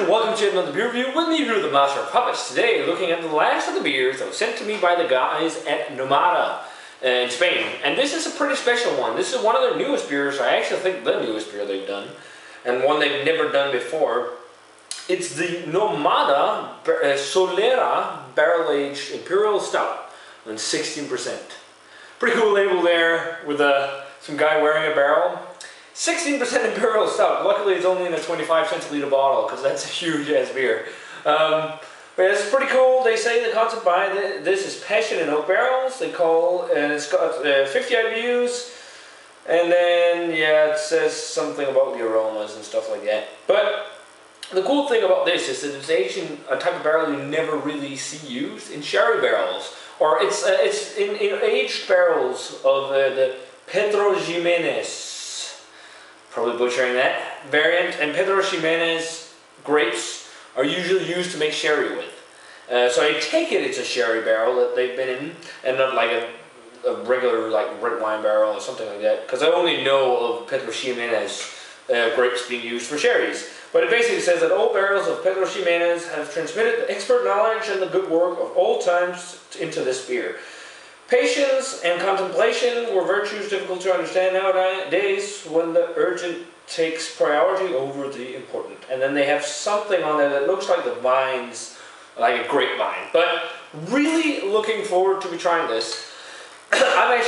and welcome to another beer review with me, Drew, the Master of Puppets. Today, looking at the last of the beers that was sent to me by the guys at Nómada in Spain. And this is a pretty special one. This is one of their newest beers. I actually think the newest beer they've done, and one they've never done before. It's the Nómada SOLERA barrel-aged Imperial Stout on 16%. Pretty cool label there with some guy wearing a barrel. 16% Imperial Stout. Luckily, it's only in a 25 centiliter bottle because that's a huge ass beer. But it's pretty cool. They say the concept behind this is passion in oak barrels. They call, and it's got 50 IBUs, and then yeah, it says something about the aromas and stuff like that. But the cool thing about this is that it's aged in a type of barrel you never really see used in sherry barrels, or it's in aged barrels of the Pedro Ximénez. Probably butchering that variant, and Pedro Ximénez grapes are usually used to make sherry with. So I take it it's a sherry barrel that they've been in, and not like a regular like red wine barrel or something like that, because I only know of Pedro Ximénez grapes being used for sherries. But it basically says that all barrels of Pedro Ximénez have transmitted the expert knowledge and the good work of all times into this beer. Patience and contemplation were virtues difficult to understand nowadays when the urgent takes priority over the important. And then they have something on there that looks like the vines, like a grapevine. But really looking forward to be trying this. I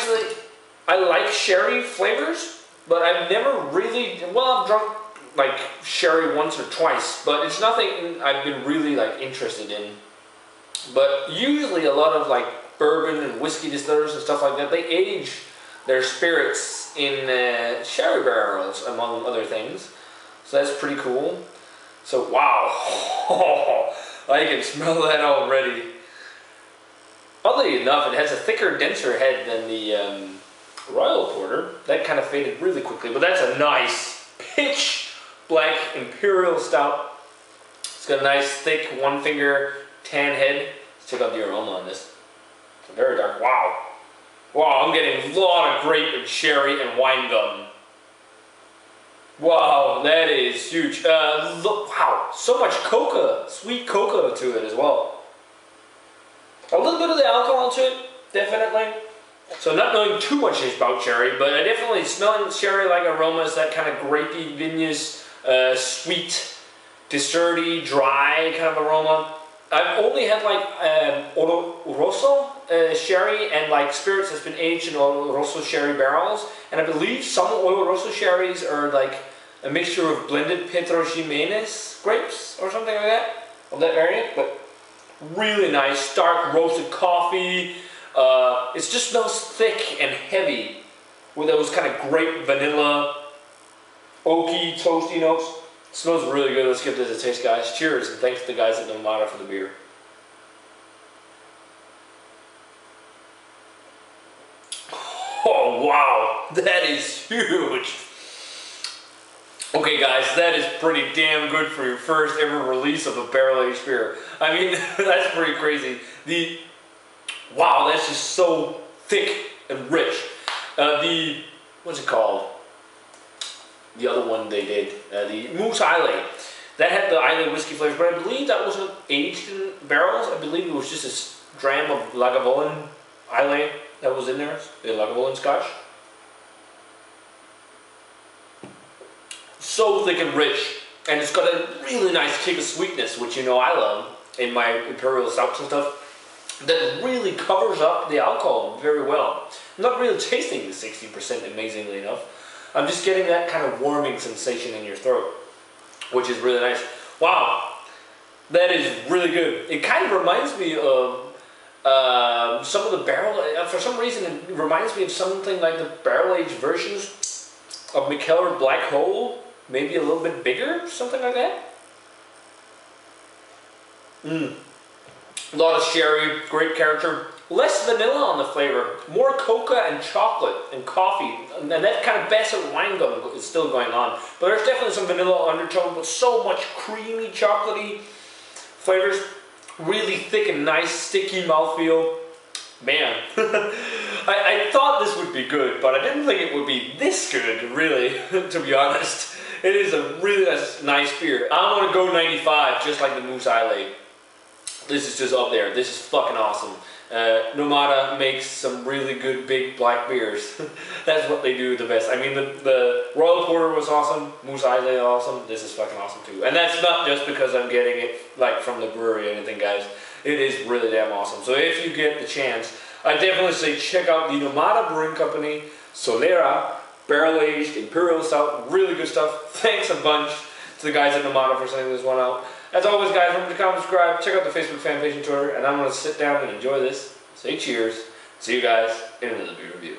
like sherry flavors, but I've never really, well, I've drunk like sherry once or twice, but it's nothing I've been really like interested in. But usually a lot of like bourbon and whiskey distillers and stuff like that, they age their spirits in sherry barrels, among other things. So that's pretty cool. So wow, I can smell that already. Oddly enough, it has a thicker, denser head than the Royal Porter. That kind of faded really quickly, but that's a nice pitch black Imperial Stout. It's got a nice thick one finger tan head. Let's check out the aroma on this. Very dark. Wow. Wow, I'm getting a lot of grape and sherry and wine gum. Wow, that is huge. Look, wow, so much coca, sweet cocoa to it as well. A little bit of the alcohol to it, definitely. So not knowing too much about sherry, but I definitely smelling sherry-like aromas, that kind of grapey, vinous, sweet, desserty, dry kind of aroma. I've only had like Oloroso sherry and like spirits that's been aged in Oloroso sherry barrels, and I believe some Oloroso sherries are like a mixture of blended Pedro Ximénez grapes or something like that, of that variant. But really nice, dark roasted coffee. It just smells thick and heavy with those kind of grape, vanilla, oaky, toasty notes. Smells really good. Let's give this a taste, guys. Cheers, and thanks to the guys at Nómada for the beer. Oh, wow. That is huge. Okay, guys, that is pretty damn good for your first ever release of a barrel-aged beer. I mean, that's pretty crazy. Wow, that's just so thick and rich. What's it called? The other one they did, the Moose Islay, that had the Islay whiskey flavors, but I believe that wasn't aged in barrels. I believe it was just a dram of Lagavulin Islay that was in there, the Lagavulin Scotch. So thick and rich, and it's got a really nice kick of sweetness, which you know I love in my Imperial Stouts and stuff, that really covers up the alcohol very well. I'm not really tasting the 60%, amazingly enough. I'm just getting that kind of warming sensation in your throat, which is really nice. Wow, that is really good. It kind of reminds me of some of the barrel, for some reason it reminds me of something like the barrel-aged versions of Mikkeller Black Hole, maybe a little bit bigger, something like that. A lot of sherry, great character. Less vanilla on the flavor, more coca and chocolate and coffee, and that kind of basset wine gum is still going on. But there's definitely some vanilla undertone, but so much creamy, chocolatey flavors. Really thick and nice, sticky mouthfeel. Man, I thought this would be good, but I didn't think it would be this good, really, to be honest. It is a really nice beer. I want to go 95, just like the Moose Isle. This is just up there. This is fucking awesome. Nómada makes some really good big black beers. That's what they do the best. I mean, the Royal Porter was awesome. Moose Isle awesome. This is fucking awesome too. And that's not just because I'm getting it like from the brewery or anything, guys. It is really damn awesome. So if you get the chance, I definitely say check out the Nómada Brewing Company, Solera, barrel-aged Imperial Stout. Really good stuff. Thanks a bunch to the guys at Nómada for sending this one out. As always, guys, remember to comment, subscribe, check out the Facebook fan page and Twitter, and I'm going to sit down and enjoy this. Say cheers. See you guys in another beer review.